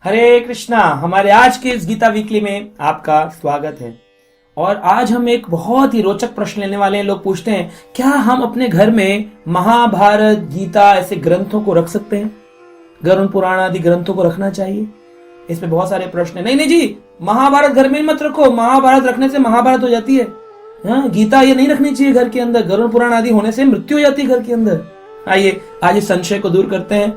हरे कृष्णा। हमारे आज के इस गीता वीकली में आपका स्वागत है। और आज हम एक बहुत ही रोचक प्रश्न लेने वाले हैं। लोग पूछते हैं क्या हम अपने घर में महाभारत, गीता ऐसे ग्रंथों को रख सकते हैं? गरुड़ पुराण आदि ग्रंथों को रखना चाहिए? इसमें बहुत सारे प्रश्न हैं। नहीं नहीं जी, महाभारत घर में मत रखो। महाभारत रखने से महाभारत हो जाती है। हाँ, गीता ये नहीं रखनी चाहिए घर के अंदर। गरुड़ पुराण आदि होने से मृत्यु हो जाती है घर के अंदर। आइए आज इस संशय को दूर करते हैं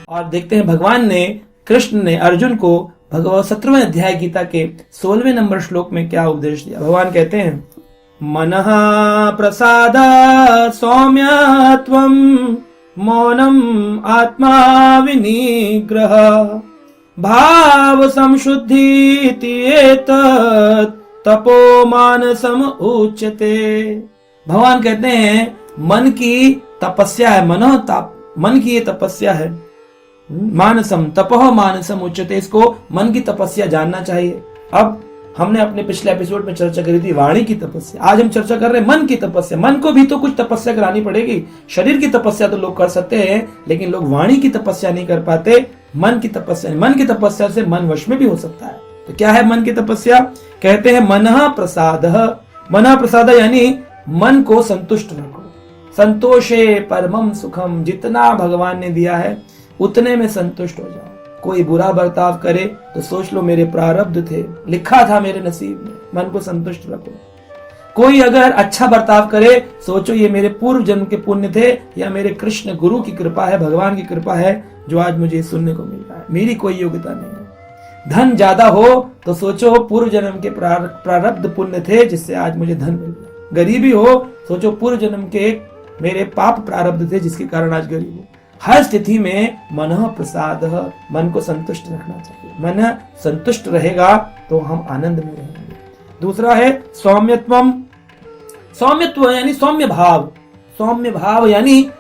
और देखते हैं भगवान ने, कृष्ण ने अर्जुन को भगवत 17वें अध्याय गीता के 16वें नंबर श्लोक में क्या उपदेश दिया। भगवान कहते हैं मनः प्रसाद सौम्यत्वं मौनम आत्मा विनिग्रह भाव संशुद्धि तपो मानसम उच्यते। भगवान कहते हैं मन की तपस्या है, मन की ये तपस्या है। मानसम तपह मानसम उच्यते, इसको मन की तपस्या जानना चाहिए। अब हमने अपने पिछले एपिसोड में चर्चा करी थी वाणी की तपस्या। आज हम चर्चा कर रहे हैं मन की तपस्या। मन को भी तो कुछ तपस्या करानी पड़ेगी। शरीर की तपस्या तो लोग कर सकते हैं, लेकिन लोग वाणी की तपस्या नहीं कर पाते। मन की तपस्या से मन वश में भी हो सकता है। तो क्या है मन की तपस्या? कहते हैं मनः प्रसाद यानी मन को संतुष्ट रखो। संतोषे परमम सुखम, जितना भगवान ने दिया है उतने में संतुष्ट हो जाओ। कोई बुरा बर्ताव करे तो सोच लो मेरे प्रारब्ध थे, लिखा था मेरे नसीब में। मन को संतुष्ट रखो। कोई अगर अच्छा बर्ताव करे सोचो ये मेरे पूर्व जन्म के पुण्य थे या मेरे कृष्ण गुरु की कृपा है, भगवान की कृपा है जो आज मुझे सुनने को मिल रहा है। मेरी कोई योग्यता नहीं है। धन ज्यादा हो तो सोचो पूर्व जन्म के प्रारब्ध पुण्य थे जिससे आज मुझे धन मिल गया। गरीबी हो सोचो पूर्व जन्म के मेरे पाप प्रारब्ध थे जिसके कारण आज गरीब हूं। हर स्थिति में मनः प्रसाद, मन को संतुष्ट रखना चाहिए। मन संतुष्ट रहेगा तो हम आनंद में रहेंगे। दूसरा है सौम्यत्व यानी सौम्य भाव यानी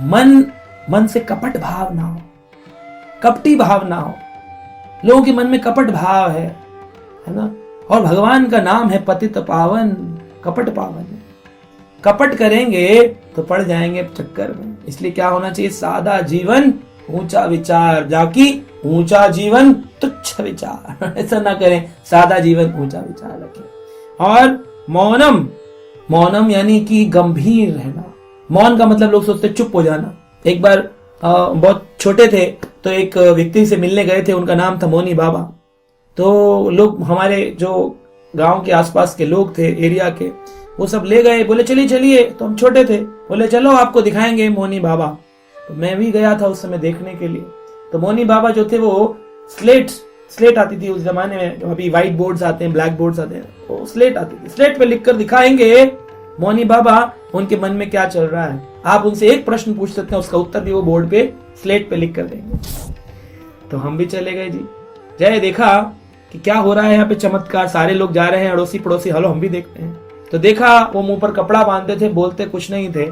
मन से कपट भाव ना हो, कपटी भाव ना हो। लोगों के मन में कपट भाव है ना। और भगवान का नाम है पतित पावन, कपट पावन। कपट करेंगे तो पड़ जाएंगे चक्कर में। इसलिए क्या होना चाहिए? सादा जीवन ऊंचा विचार, जाकि ऊंचा जीवन तुच्छ विचार। ऐसा ना करें, सादा जीवन ऊंचा विचार रखें। और मौनम यानी कि गंभीर रहना। मौन का मतलब लोग सोचते चुप हो जाना। एक बार बहुत छोटे थे तो एक व्यक्ति से मिलने गए थे, उनका नाम था मौनी बाबा। तो लोग, हमारे जो गांव के आसपास के लोग थे, एरिया के, वो सब ले गए। बोले चलिए। तो हम छोटे थे, बोले चलो आपको दिखाएंगे मौनी बाबा। तो मैं भी गया था उस समय देखने के लिए। तो मौनी बाबा जो थे वो स्लेट आती थी उस जमाने में, जो अभी व्हाइट बोर्ड्स आते हैं, ब्लैक बोर्ड्स आते हैं, वो स्लेट आती थी। स्लेट पे लिखकर दिखाएंगे मौनी बाबा उनके मन में क्या चल रहा है। आप उनसे एक प्रश्न पूछ सकते हैं, उसका उत्तर भी वो बोर्ड पे स्लेट पे लिख कर देंगे। तो हम भी चले गए जी। जय देखा कि क्या हो रहा है यहाँ पे चमत्कार। सारे लोग जा रहे हैं, अड़ोसी पड़ोसी, हलो हम भी देखते हैं। तो देखा वो मुंह पर कपड़ा बांधते थे, बोलते कुछ नहीं थे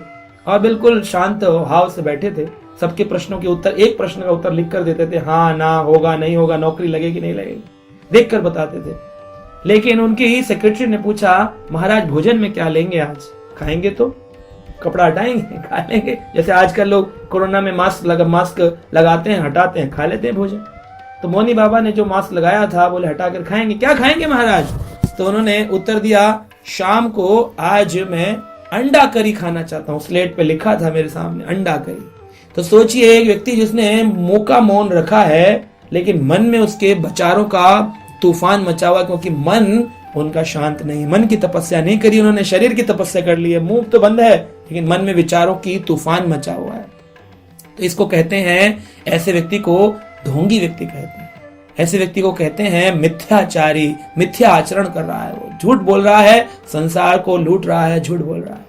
और बिल्कुल शांत भाव से बैठे थे। सबके प्रश्नों के उत्तर, एक प्रश्न का उत्तर लिख कर देते थे, हाँ ना, होगा नहीं होगा, नौकरी लगेगी नहीं लगेगी, देख कर बताते थे। लेकिन उनकी सेक्रेटरी ने पूछा महाराज भोजन में क्या लेंगे आज? खाएंगे तो कपड़ा हटाएंगे, खा लेंगे। जैसे आजकल लोग कोरोना में मास्क लगाते हैं, हटाते हैं, खा लेते हैं भोजन। तो मौनी बाबा ने जो मास्क लगाया था बोले हटाकर खाएंगे। क्या खाएंगे महाराज? तो उन्होंने उत्तर दिया शाम को आज मैं अंडा करी खाना चाहता हूँ। स्लेट पे लिखा था मेरे सामने अंडा करी। तो सोचिए एक व्यक्ति जिसने मुंह का मौन रखा है लेकिन मन में उसके विचारों का तूफान मचा हुआ, क्योंकि मन उनका शांत नहीं। मन की तपस्या नहीं करी उन्होंने, शरीर की तपस्या कर ली है। मुंह तो बंद है लेकिन मन में विचारों की तूफान मचा हुआ है। तो इसको कहते हैं, ऐसे व्यक्ति को ढोंगी व्यक्ति कहते हैं। ऐसे व्यक्ति को कहते हैं मिथ्याचारी। मिथ्या आचरण कर रहा है, वो झूठ बोल रहा है, संसार को लूट रहा है, झूठ बोल रहा है।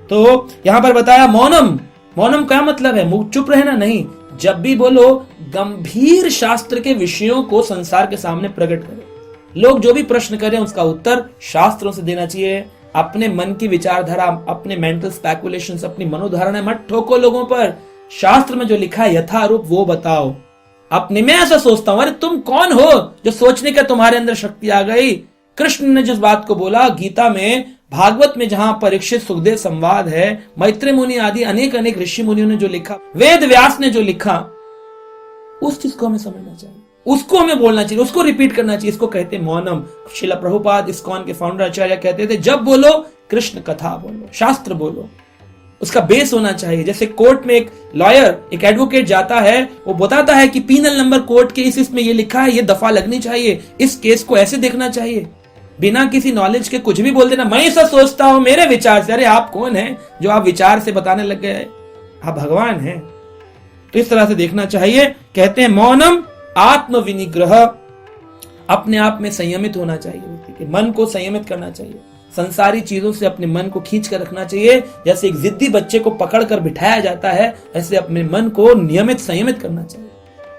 तो यहां पर बताया मौनम क्या मतलब है? मुंह चुप रहना नहीं। जब भी बोलो गंभीर शास्त्र के विषयों को संसार के सामने प्रकट करें। लोग जो भी प्रश्न करें उसका उत्तर शास्त्रों से देना चाहिए। अपने मन की विचारधारा, अपने मेंटल स्पेकुलेशंस, अपनी मनोधारणा मत ठोको लोगों पर। शास्त्र में जो लिखा है यथारूप वो बताओ। अपने में ऐसा सोचता हूं, अरे तुम कौन हो जो सोचने का तुम्हारे अंदर शक्ति आ गई? कृष्ण ने जिस बात को बोला गीता में भागवत में जहां परीक्षित सुखदेव संवाद है, मैत्री मुनि आदि अनेक अनेक ऋषि मुनियों ने जो लिखा, वेद व्यास ने जो लिखा, उस चीज को हमें समझना चाहिए, उसको हमें बोलना चाहिए, उसको रिपीट करना चाहिए। इसको कहते हैं मौनम। श्रील प्रभुपाद इस्कॉन के फाउंडर आचार्य कहते थे, जब बोलो कृष्ण कथा बोलो, शास्त्र बोलो, उसका बेस होना चाहिए। जैसे कोर्ट में एक लॉयर, एक एडवोकेट जाता है, वो बताता है कि पीनल नंबर कोर्ट के इसमें ये लिखा है, ये दफा लगनी चाहिए, इस केस को ऐसे देखना चाहिए। बिना किसी नॉलेज के कुछ भी बोल देना, मैं ऐसा सोचता हूं मेरे विचार से। अरे आप कौन हैं जो आप विचार से बताने लग गए? आप भगवान हैं। तो इस तरह से देखना चाहिए। कहते हैं मौनम आत्म विनिग्रह, अपने आप में संयमित होना चाहिए, व्यक्ति के मन को संयमित करना चाहिए, संसारी चीजों से अपने मन को खींच कर रखना चाहिए। जैसे एक जिद्दी बच्चे को पकड़ कर बिठाया जाता है, ऐसे अपने मन को नियमित संयमित करना चाहिए।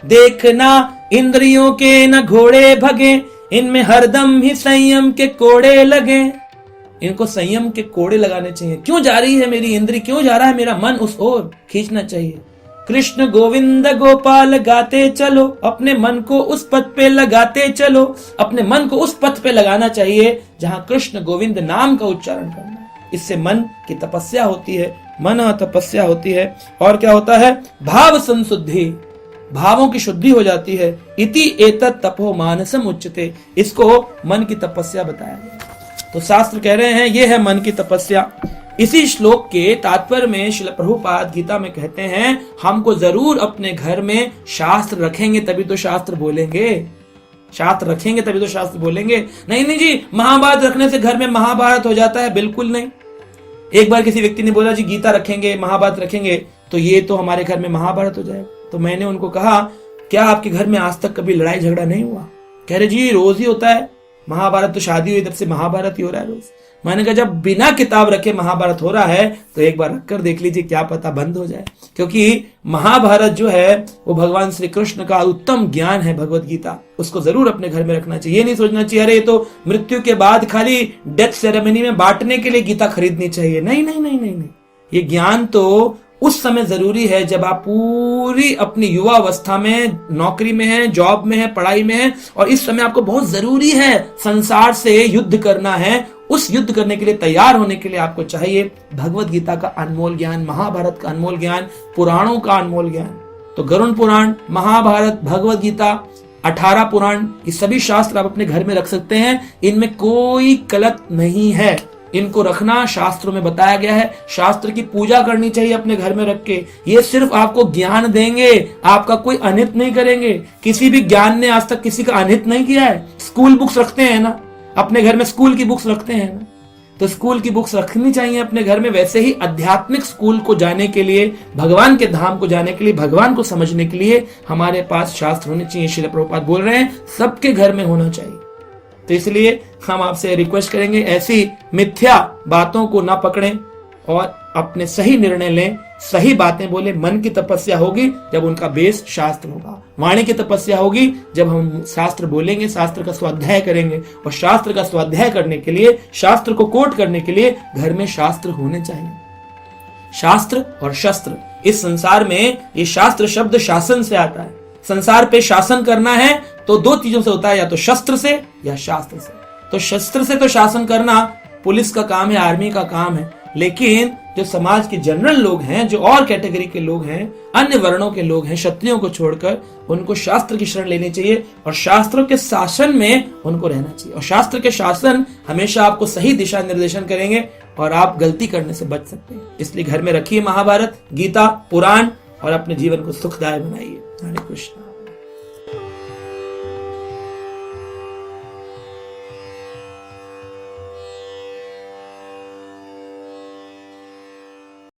देखना इंद्रियों के न घोड़े भगे, इनमें हरदम ही संयम के कोड़े लगे। इनको संयम के कोड़े लगाने चाहिए। क्यों जा रही है मेरी इंद्री, क्यों जा रहा है मेरा मन, उस ओर खींचना चाहिए। कृष्ण गोविंद गोपाल गाते चलो, अपने मन को उस पथ पे लगाते चलो। अपने मन को उस पथ पे लगाना चाहिए जहां कृष्ण गोविंद नाम का उच्चारण करना है। इससे मन की तपस्या होती है, मन तपस्या होती है। और क्या होता है? भाव संशुद्धि, भावों की शुद्धि हो जाती है। इति एतत् तपो मानसम उच्यते, इसको मन की तपस्या बताया गया। तो शास्त्र कह रहे हैं ये है मन की तपस्या। इसी श्लोक के तात्पर्य में श्रील प्रभुपाद गीता में कहते हैं, हमको जरूर अपने घर में शास्त्र रखेंगे तभी तो शास्त्र बोलेंगे, शास्त्र रखेंगे तभी तो शास्त्र बोलेंगे। नहीं नहीं जी, महाभारत रखने से घर में महाभारत हो जाता है, बिल्कुल नहीं। एक बार किसी व्यक्ति ने बोला जी गीता रखेंगे, महाभारत रखेंगे तो ये तो हमारे घर में महाभारत हो जाएगा। तो मैंने उनको कहा, क्या आपके घर में आज तक कभी लड़ाई झगड़ा नहीं हुआ? कह रहे जी रोज ही होता है, महाभारत तो शादी हुई तब से महाभारत ही हो रहा है रोज। मैंने कहा जब बिना किताब रखे महाभारत हो रहा है तो एक बार रखकर देख लीजिए, क्या पता बंद हो जाए। क्योंकि महाभारत जो है वो भगवान श्री कृष्ण का उत्तम ज्ञान है, भगवत गीता, उसको जरूर अपने घर में रखना चाहिए। ये नहीं सोचना चाहिए अरे ये तो मृत्यु के बाद खाली डेथ सेरेमनी में बांटने के लिए गीता खरीदनी चाहिए। नहीं नहीं नहीं नहीं नहीं, ये ज्ञान तो उस समय जरूरी है जब आप पूरी अपनी युवा अवस्था में नौकरी में है, जॉब में है, पढ़ाई में है, और इस समय आपको बहुत जरूरी है संसार से युद्ध करना है। उस युद्ध करने के लिए तैयार होने के लिए आपको चाहिए भगवत गीता का अनमोल ज्ञान, महाभारत का अनमोल ज्ञान, पुराणों का अनमोल ज्ञान। तो गरुड़ पुराण, महाभारत, भगवत गीता, 18 पुराण, ये सभी शास्त्र आप अपने घर में रख सकते हैं। इनमें कोई गलत नहीं है, इनको रखना शास्त्रों में बताया गया है। शास्त्र की पूजा करनी चाहिए अपने घर में रख के। ये सिर्फ आपको ज्ञान देंगे, आपका कोई अनित नहीं करेंगे। किसी भी ज्ञान ने आज तक किसी का अनित नहीं किया है। स्कूल बुक्स रखते हैं ना, अपने घर में स्कूल की बुक्स रखते हैं ना, तो स्कूल की बुक्स रखनी चाहिए अपने घर में। वैसे ही आध्यात्मिक स्कूल को जाने के लिए, भगवान के धाम को जाने के लिए, भगवान को समझने के लिए हमारे पास शास्त्र होने चाहिए। श्रील प्रभुपाद बोल रहे हैं सबके घर में होना चाहिए। तो इसलिए हम आपसे रिक्वेस्ट करेंगे ऐसी मिथ्या बातों को ना पकड़ें और अपने सही निर्णय लें, सही बातें बोले। मन की तपस्या होगी जब उनका बेस शास्त्र होगा। वाणी की तपस्या होगी जब हम शास्त्र बोलेंगे, शास्त्र का स्वाध्याय करेंगे। और शास्त्र का स्वाध्याय करने के लिए, शास्त्र को कोट करने के लिए घर में शास्त्र होने चाहिए। शास्त्र और शस्त्र, इस संसार में ये शास्त्र शब्द शासन से आता है। संसार पे शासन करना है तो दो चीजों से होता है, या तो शस्त्र से या शास्त्र से। तो शस्त्र से तो शासन करना पुलिस का काम है, आर्मी का काम है। लेकिन जो समाज के जनरल लोग हैं, जो और कैटेगरी के लोग हैं, अन्य वर्णों के लोग हैं, क्षत्रियों को छोड़कर, उनको शास्त्र की शरण लेनी चाहिए और शास्त्रों के शासन में उनको रहना चाहिए। और शास्त्र के शासन हमेशा आपको सही दिशा निर्देशन करेंगे और आप गलती करने से बच सकते हैं। इसलिए घर में रखिए महाभारत, गीता, पुराण और अपने जीवन को सुखदायक बनाइए। हरे कृष्ण।